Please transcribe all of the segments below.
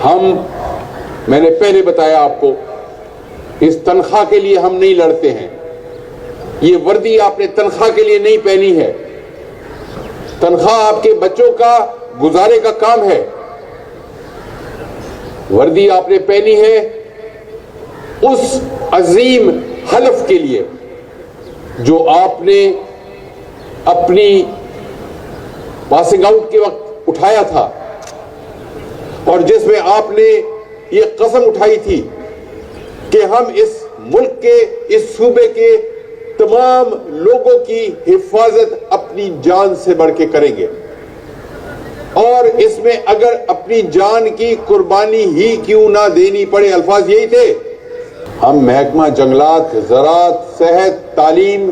میں نے پہلے بتایا آپ کو، اس تنخواہ کے لیے ہم نہیں لڑتے ہیں. یہ وردی آپ نے تنخواہ کے لیے نہیں پہنی ہے. تنخواہ آپ کے بچوں کا گزارے کا کام ہے. وردی آپ نے پہنی ہے اس عظیم حلف کے لیے جو آپ نے اپنی پاسنگ آؤٹ کے وقت اٹھایا تھا، اور جس میں آپ نے یہ قسم اٹھائی تھی کہ ہم اس ملک کے، اس صوبے کے تمام لوگوں کی حفاظت اپنی جان سے بڑھ کے کریں گے، اور اس میں اگر اپنی جان کی قربانی ہی کیوں نہ دینی پڑے. الفاظ یہی تھے. ہم محکمہ جنگلات، زراعت، صحت، تعلیم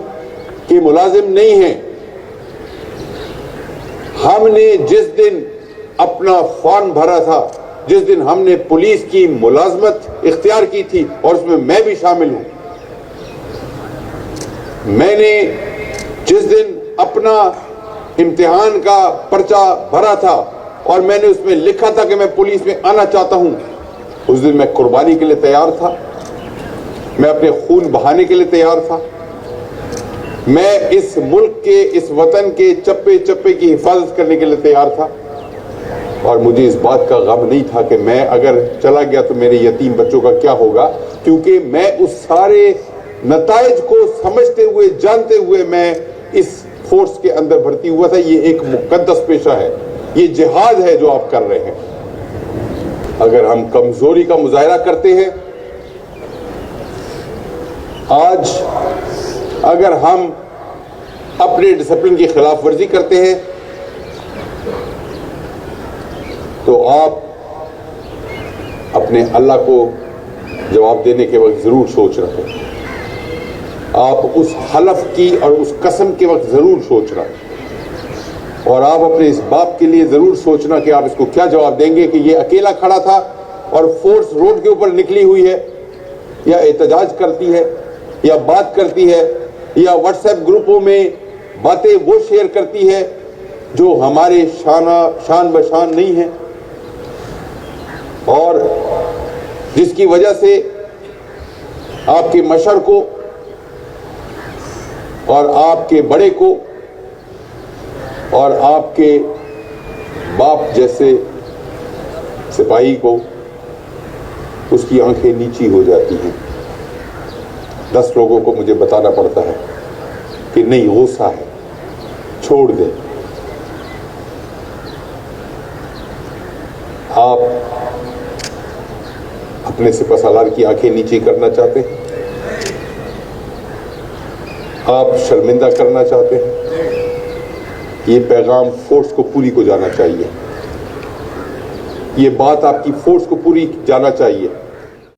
کے ملازم نہیں ہیں. ہم نے جس دن اپنا فارم بھرا تھا، جس دن ہم نے پولیس کی ملازمت اختیار کی تھی، اور اس میں بھی شامل ہوں، میں نے جس دن اپنا امتحان کا پرچہ بھرا تھا اور میں نے اس میں لکھا تھا کہ میں پولیس میں آنا چاہتا ہوں، اس دن میں قربانی کے لیے تیار تھا. میں اپنے خون بہانے کے لیے تیار تھا. میں اس ملک کے، اس وطن کے چپے چپے کی حفاظت کرنے کے لیے تیار تھا. اور مجھے اس بات کا غم نہیں تھا کہ میں اگر چلا گیا تو میرے یتیم بچوں کا کیا ہوگا، کیونکہ میں اس سارے نتائج کو سمجھتے ہوئے، جانتے ہوئے میں اس فورس کے اندر بھرتی ہوا تھا. یہ ایک مقدس پیشہ ہے، یہ جہاد ہے جو آپ کر رہے ہیں. اگر ہم کمزوری کا مظاہرہ کرتے ہیں، آج اگر ہم اپنے ڈسپلن کی خلاف ورزی کرتے ہیں، تو آپ اپنے اللہ کو جواب دینے کے وقت ضرور سوچ رہے ہیں. آپ اس حلف کی اور اس قسم کے وقت ضرور سوچ رہے ہیں، اور آپ اپنے اس باپ کے لیے ضرور سوچنا کہ آپ اس کو کیا جواب دیں گے کہ یہ اکیلا کھڑا تھا اور فورس روڈ کے اوپر نکلی ہوئی ہے، یا احتجاج کرتی ہے، یا بات کرتی ہے، یا واٹس ایپ گروپوں میں باتیں وہ شیئر کرتی ہے جو ہمارے شان بشان نہیں ہے، اور جس کی وجہ سے آپ کے مشر کو اور آپ کے بڑے کو اور آپ کے باپ جیسے سپاہی کو اس کی آنکھیں نیچی ہو جاتی ہیں. 10 لوگوں کو مجھے بتانا پڑتا ہے کہ نہیں، غصہ ہے، چھوڑ دیں. آپ اپنے سپہ سالار کی آنکھیں نیچی کرنا چاہتے ہیں؟ آپ شرمندہ کرنا چاہتے ہیں؟ یہ پیغام فورس کو پوری کو جانا چاہیے. یہ بات آپ کی فورس کو پوری جانا چاہیے.